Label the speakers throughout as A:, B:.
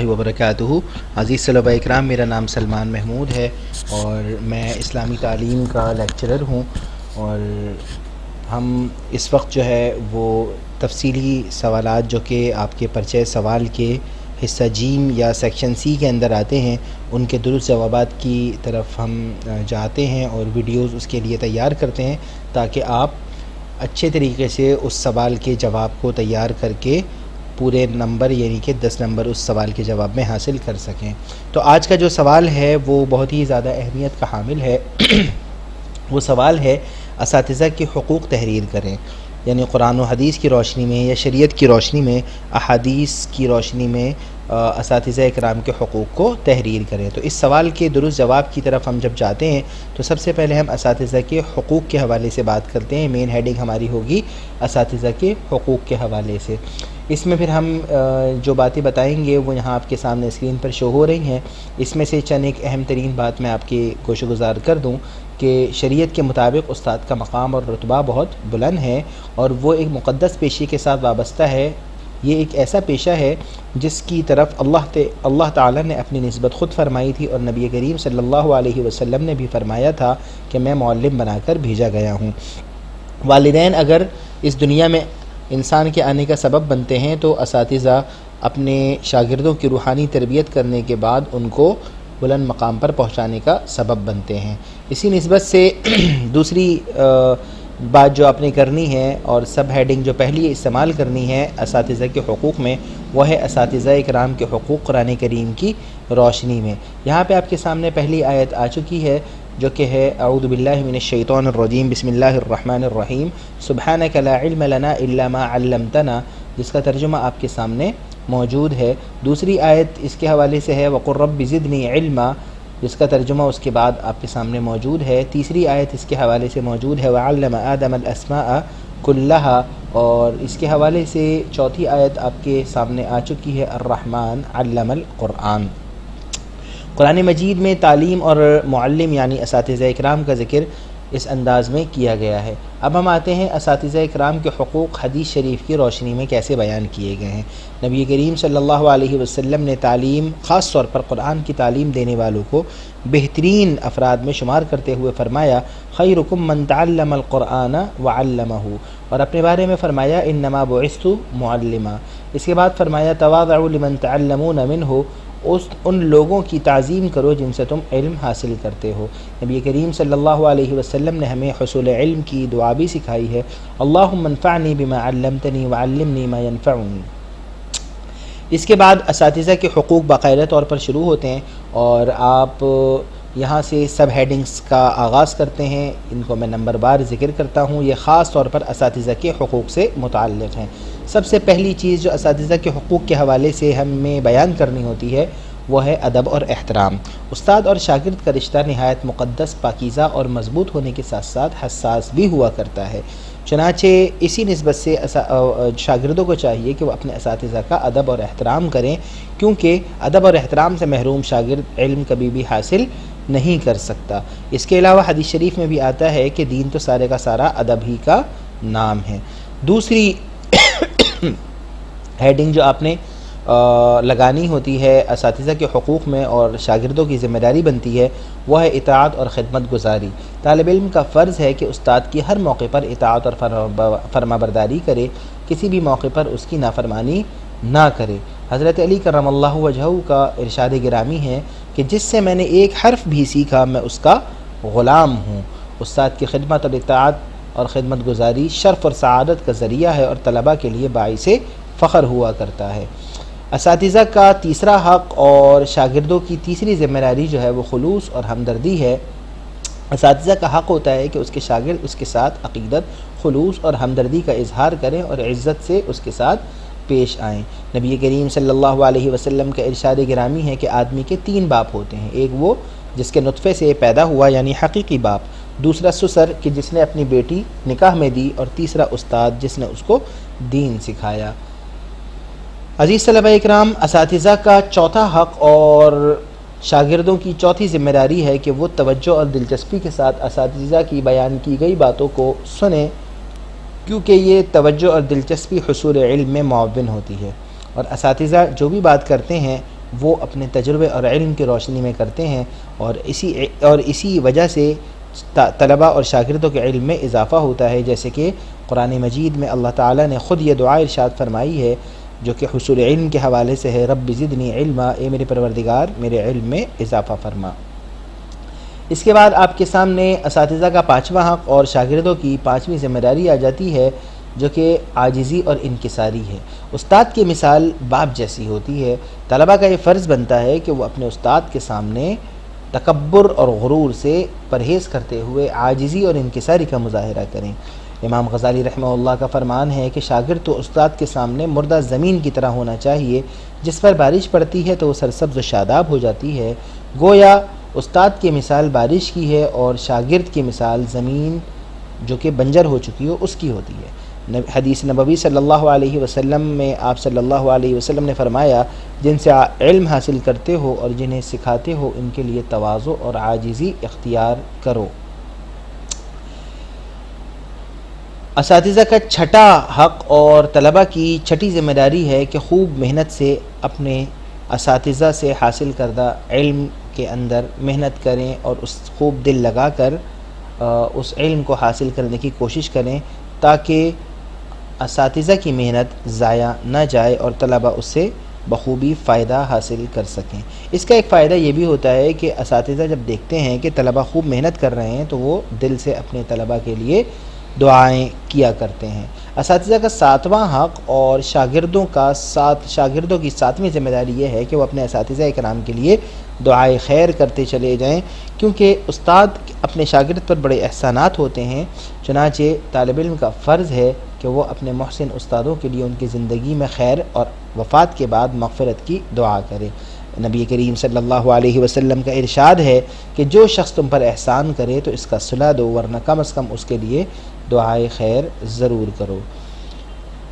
A: اللہ وبرکاتہ۔ عزیز طلباء اکرام، میرا نام سلمان محمود ہے اور میں اسلامی تعلیم کا لیکچرر ہوں، اور ہم اس وقت جو ہے وہ تفصیلی سوالات جو کہ آپ کے پرچہ سوال کے حصہ جیم یا سیکشن سی کے اندر آتے ہیں، ان کے درست جوابات کی طرف ہم جاتے ہیں اور ویڈیوز اس کے لیے تیار کرتے ہیں تاکہ آپ اچھے طریقے سے اس سوال کے جواب کو تیار کر کے پورے نمبر یعنی کہ 10 نمبر اس سوال کے جواب میں حاصل کر سکیں۔ تو آج کا جو سوال ہے وہ بہت ہی زیادہ اہمیت کا حامل ہے۔ وہ سوال ہے اساتذہ کے حقوق تحریر کریں، یعنی قرآن و حدیث کی روشنی میں یا شریعت کی روشنی میں، احادیث کی روشنی میں اساتذہ اکرام کے حقوق کو تحریر کریں۔ تو اس سوال کے درست جواب کی طرف ہم جب جاتے ہیں تو سب سے پہلے ہم اساتذہ کے حقوق کے حوالے سے بات کرتے ہیں۔ مین ہیڈنگ ہماری ہوگی اساتذہ کے حقوق کے حوالے سے۔ اس میں پھر ہم جو باتیں بتائیں گے وہ یہاں آپ کے سامنے اسکرین پر شو ہو رہی ہیں۔ اس میں سے چند ایک اہم ترین بات میں آپ کی گوش گزار کر دوں کہ شریعت کے مطابق استاد کا مقام اور رتبہ بہت بلند ہے اور وہ ایک مقدس پیشے کے ساتھ وابستہ ہے۔ یہ ایک ایسا پیشہ ہے جس کی طرف اللہ تعالیٰ نے اپنی نسبت خود فرمائی تھی، اور نبی کریم صلی اللہ علیہ وسلم نے بھی فرمایا تھا کہ میں معلم بنا کر بھیجا گیا ہوں۔ والدین اگر اس دنیا میں انسان کے آنے کا سبب بنتے ہیں تو اساتذہ اپنے شاگردوں کی روحانی تربیت کرنے کے بعد ان کو بلند مقام پر پہنچانے کا سبب بنتے ہیں۔ اسی نسبت سے دوسری بات جو آپ نے کرنی ہے اور سب ہیڈنگ جو پہلی استعمال کرنی ہے اساتذہ کے حقوق میں، وہ ہے اساتذہ اکرام کے حقوق قرآن کریم کی روشنی میں۔ یہاں پہ آپ کے سامنے پہلی آیت آ چکی ہے جو کہ ہے اعوذ باللہ من الشیطان الرجیم بسم اللہ الرحمن الرحیم سبحانک لا علم لنا الا ما علمتنا، جس کا ترجمہ آپ کے سامنے موجود ہے۔ دوسری آیت اس کے حوالے سے ہے وقل رب زدنی علما، جس کا ترجمہ اس کے بعد آپ کے سامنے موجود ہے۔ تیسری آیت اس کے حوالے سے موجود ہے وعلم آدم الاسماء کلھا، اور اس کے حوالے سے چوتھی آیت آپ کے سامنے آ چکی ہے الرحمن علم القرآن۔ قرآن مجید میں تعلیم اور معلم یعنی اساتذہ اکرام کا ذکر اس انداز میں کیا گیا ہے۔ اب ہم آتے ہیں اساتذہ اکرام کے حقوق حدیث شریف کی روشنی میں کیسے بیان کیے گئے ہیں۔ نبی کریم صلی اللہ علیہ وسلم نے تعلیم، خاص طور پر قرآن کی تعلیم دینے والوں کو بہترین افراد میں شمار کرتے ہوئے فرمایا خیرکم من تعلم القرآن وعلمہ، اور اپنے بارے میں فرمایا انما بعثت معلما۔ اس کے بعد فرمایا تواضعوا لمن تعلمون منہ، ان لوگوں کی تعظیم کرو جن سے تم علم حاصل کرتے ہو۔ نبی کریم صلی اللہ علیہ وسلم نے ہمیں حصول علم کی دعا بھی سکھائی ہے، اللہم انفعنی بما علمتنی وعلمنی ما ینفعنی۔ اس کے بعد اساتذہ کے حقوق باقاعدہ طور پر شروع ہوتے ہیں اور آپ یہاں سے سب ہیڈنگز کا آغاز کرتے ہیں۔ ان کو میں نمبر بار ذکر کرتا ہوں، یہ خاص طور پر اساتذہ کے حقوق سے متعلق ہیں۔ سب سے پہلی چیز جو اساتذہ کے حقوق کے حوالے سے ہمیں بیان کرنی ہوتی ہے وہ ہے ادب اور احترام۔ استاد اور شاگرد کا رشتہ نہایت مقدس، پاکیزہ اور مضبوط ہونے کے ساتھ ساتھ حساس بھی ہوا کرتا ہے۔ چنانچہ اسی نسبت سے شاگردوں کو چاہیے کہ وہ اپنے اساتذہ کا ادب اور احترام کریں، کیونکہ ادب اور احترام سے محروم شاگرد علم کبھی بھی حاصل نہیں کر سکتا۔ اس کے علاوہ حدیث شریف میں بھی آتا ہے کہ دین تو سارے کا سارا ادب ہی کا نام ہے۔ دوسری ہیڈنگ جو آپ نے لگانی ہوتی ہے اساتذہ کے حقوق میں اور شاگردوں کی ذمہ داری بنتی ہے وہ ہے اطاعت اور خدمت گزاری۔ طالب علم کا فرض ہے کہ استاد کی ہر موقع پر اطاعت اور فرما برداری کرے، کسی بھی موقع پر اس کی نافرمانی نہ کرے۔ حضرت علی کرم اللہ وجہہ کا ارشاد گرامی ہے کہ جس سے میں نے ایک حرف بھی سیکھا میں اس کا غلام ہوں۔ استاد کی خدمت اور اطاعت اور خدمت گزاری شرف اور سعادت کا ذریعہ ہے اور طلباء کے لیے باعث فخر ہوا کرتا ہے۔ اساتذہ کا تیسرا حق اور شاگردوں کی تیسری ذمہ داری جو ہے وہ خلوص اور ہمدردی ہے۔ اساتذہ کا حق ہوتا ہے کہ اس کے شاگرد اس کے ساتھ عقیدت، خلوص اور ہمدردی کا اظہار کریں اور عزت سے اس کے ساتھ پیش آئیں۔ نبی کریم صلی اللہ علیہ وسلم کا ارشاد گرامی ہے کہ آدمی کے 3 باپ ہوتے ہیں، ایک وہ جس کے نطفے سے پیدا ہوا یعنی حقیقی باپ، دوسرا سسر کہ جس نے اپنی بیٹی نکاح میں دی، اور تیسرا استاد جس نے اس کو دین سکھایا۔ عزیز طلباء اکرام، اساتذہ کا چوتھا حق اور شاگردوں کی چوتھی ذمہ داری ہے کہ وہ توجہ اور دلچسپی کے ساتھ اساتذہ کی بیان کی گئی باتوں کو سنیں، کیونکہ یہ توجہ اور دلچسپی حصول علم میں معاون ہوتی ہے، اور اساتذہ جو بھی بات کرتے ہیں وہ اپنے تجربے اور علم کی روشنی میں کرتے ہیں، اور اسی وجہ سے طلباء اور شاگردوں کے علم میں اضافہ ہوتا ہے، جیسے کہ قرآن مجید میں اللہ تعالیٰ نے خود یہ دعا ارشاد فرمائی ہے جو کہ حصول علم کے حوالے سے ہے، رب زدنی علما، اے میرے پروردگار میرے علم میں اضافہ فرما۔ اس کے بعد آپ کے سامنے اساتذہ کا 5واں حق اور شاگردوں کی 5ویں ذمہ داری آ جاتی ہے، جو کہ عاجزی اور انکساری ہے۔ استاد کی مثال باپ جیسی ہوتی ہے۔ طلباء کا یہ فرض بنتا ہے کہ وہ اپنے استاد کے سامنے تکبر اور غرور سے پرہیز کرتے ہوئے عاجزی اور انکساری کا مظاہرہ کریں۔ امام غزالی رحمہ اللہ کا فرمان ہے کہ شاگرد تو استاد کے سامنے مردہ زمین کی طرح ہونا چاہیے، جس پر بارش پڑتی ہے تو وہ سرسبز و شاداب ہو جاتی ہے۔ گویا استاد کی مثال بارش کی ہے اور شاگرد کی مثال زمین جو کہ بنجر ہو چکی ہو اس کی ہوتی ہے۔ حدیث نبوی صلی اللہ علیہ وسلم میں آپ صلی اللہ علیہ وسلم نے فرمایا، جن سے علم حاصل کرتے ہو اور جنہیں سکھاتے ہو ان کے لیے تواضع اور عاجزی اختیار کرو۔ اساتذہ کا 6واں حق اور طلباء کی 6ٹھی ذمہ داری ہے کہ خوب محنت سے اپنے اساتذہ سے حاصل کردہ علم کے اندر محنت کریں اور اس خوب دل لگا کر اس علم کو حاصل کرنے کی کوشش کریں، تاکہ اساتذہ کی محنت ضائع نہ جائے اور طلباء اس سے بخوبی فائدہ حاصل کر سکیں۔ اس کا ایک فائدہ یہ بھی ہوتا ہے کہ اساتذہ جب دیکھتے ہیں کہ طلباء خوب محنت کر رہے ہیں تو وہ دل سے اپنے طلباء کے لیے دعائیں کیا کرتے ہیں۔ اساتذہ کا 7واں حق اور شاگردوں کی 7ویں ذمہ داری یہ ہے کہ وہ اپنے اساتذہ کرام کے لیے دعائے خیر کرتے چلے جائیں، کیونکہ استاد اپنے شاگرد پر بڑے احسانات ہوتے ہیں، چنانچہ طالب علم کا فرض ہے کہ وہ اپنے محسن استادوں کے لیے ان کی زندگی میں خیر اور وفات کے بعد مغفرت کی دعا کرے۔ نبی کریم صلی اللہ علیہ وسلم کا ارشاد ہے کہ جو شخص تم پر احسان کرے تو اس کا صلہ دو، ورنہ کم از کم اس کے لیے دعائے خیر ضرور کرو۔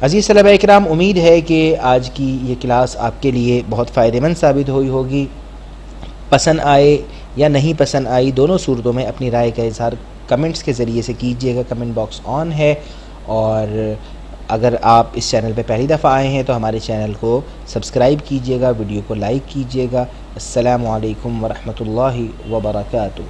A: عزیز طلبہ اکرام، امید ہے کہ آج کی یہ کلاس آپ کے لیے بہت فائدہ مند ثابت ہوئی ہوگی۔ پسند آئے یا نہیں پسند آئی، دونوں صورتوں میں اپنی رائے کا اظہار کمنٹس کے ذریعے سے کیجیے گا، کمنٹ باکس آن ہے، اور اگر آپ اس چینل پہ پہلی دفعہ آئے ہیں تو ہمارے چینل کو سبسکرائب کیجیے گا، ویڈیو کو لائک کیجیے گا۔ السلام علیکم ورحمۃ اللہ وبرکاتہ۔